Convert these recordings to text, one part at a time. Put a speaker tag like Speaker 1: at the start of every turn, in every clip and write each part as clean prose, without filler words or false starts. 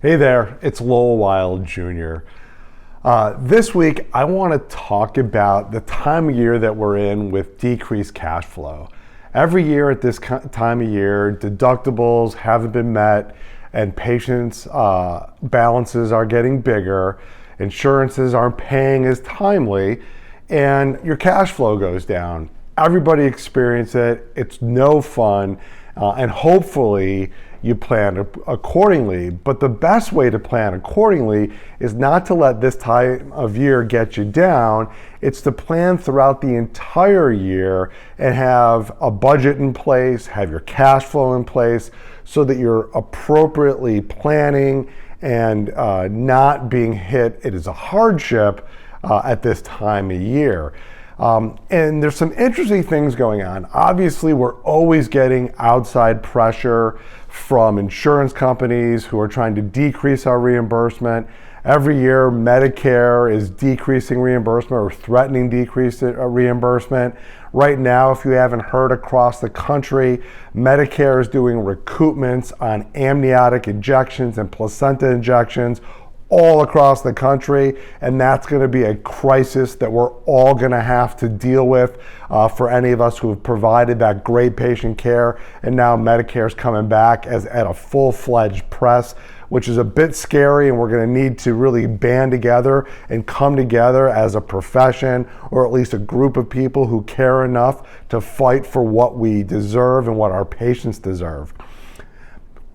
Speaker 1: Hey there, it's Lowell Wild Jr. This week, I want to talk about the time of year that we're in with decreased cash flow. Every year at this time of year, deductibles haven't been met and patients' balances are getting bigger, insurances aren't paying as timely, and your cash flow goes down. Everybody experiences it. It's no fun, and hopefully you plan accordingly. But the best way to plan accordingly is not to let this time of year get you down. It's to plan throughout the entire year and have a budget in place, have your cash flow in place so that you're appropriately planning and not being hit. It is a hardship at this time of year. And there's some interesting things going on. Obviously, we're always getting outside pressure from insurance companies who are trying to decrease our reimbursement. Every year, Medicare is decreasing reimbursement or threatening decrease reimbursement. Right now, if you haven't heard, across the country, Medicare is doing recoupments on amniotic injections and placenta injections all across the country, and that's going to be a crisis that we're all going to have to deal with for any of us who have provided that great patient care. And now Medicare's coming back as at a full-fledged press, which is a bit scary, and we're going to need to really band together and come together as a profession, or at least a group of people who care enough to fight for what we deserve and what our patients deserve.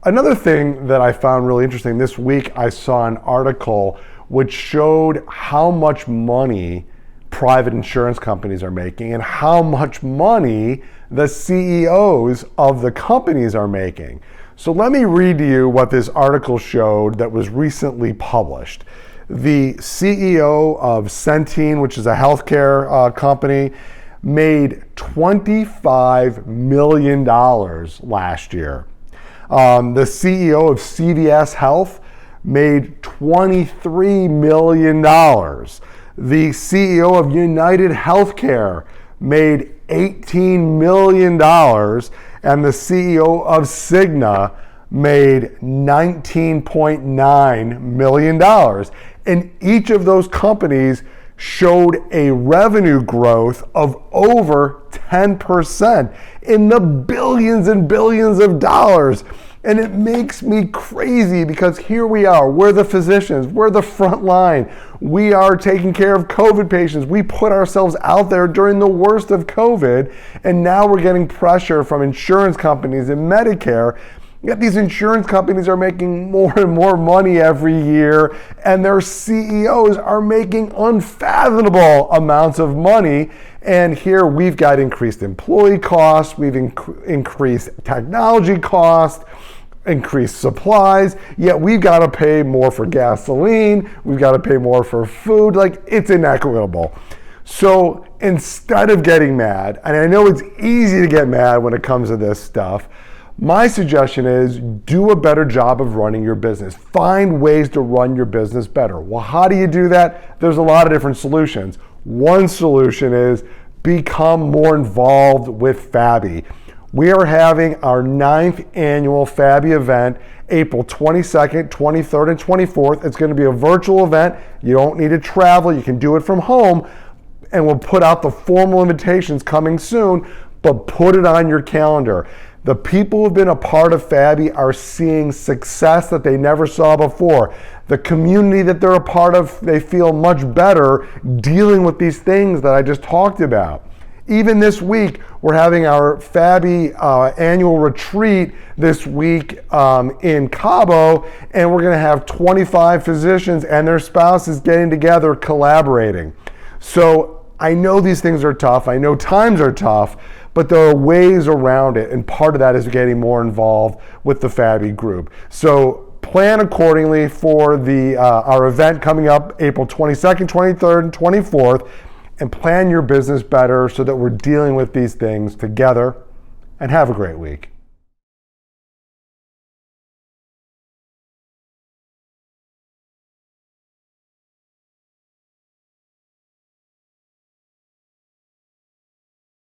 Speaker 1: Another thing that I found really interesting, this week I saw an article which showed how much money private insurance companies are making and how much money the CEOs of the companies are making. So let me read to you what this article showed that was recently published. The CEO of Centene, which is a healthcare company, made $25 million last year. The CEO of CVS Health made $23 million. The CEO of United Healthcare made $18 million. And the CEO of Cigna made $19.9 million. And each of those companies showed a revenue growth of over 10% in the billions and billions of dollars. And it makes me crazy because here we are, we're the physicians, we're the front line. We are taking care of COVID patients. We put ourselves out there during the worst of COVID, and now we're getting pressure from insurance companies and Medicare. Yet these insurance companies are making more and more money every year, and their CEOs are making unfathomable amounts of money. And here we've got increased employee costs, we've increased technology costs, increased supplies, yet we've got to pay more for gasoline, we've got to pay more for food. Like, it's inequitable. So instead of getting mad, and I know it's easy to get mad when it comes to this stuff, my suggestion is do a better job of running your business. Find ways to run your business better. Well, how do you do that? There's a lot of different solutions. One solution is become more involved with Fabi. We are having our 9th annual Fabi event, April 22nd, 23rd, and 24th. It's going to be a virtual event. You don't need to travel. You can do it from home. And we'll put out the formal invitations coming soon, but put it on your calendar. The people who've been a part of Fabi are seeing success that they never saw before. The community that they're a part of, they feel much better dealing with these things that I just talked about. Even this week, we're having our Fabi annual retreat this week in Cabo, and we're gonna have 25 physicians and their spouses getting together, collaborating. So I know these things are tough, I know times are tough, but there are ways around it, and part of that is getting more involved with the Fabi group. So plan accordingly for our event coming up April 22nd, 23rd, and 24th, and plan your business better so that we're dealing with these things together, and have a great week.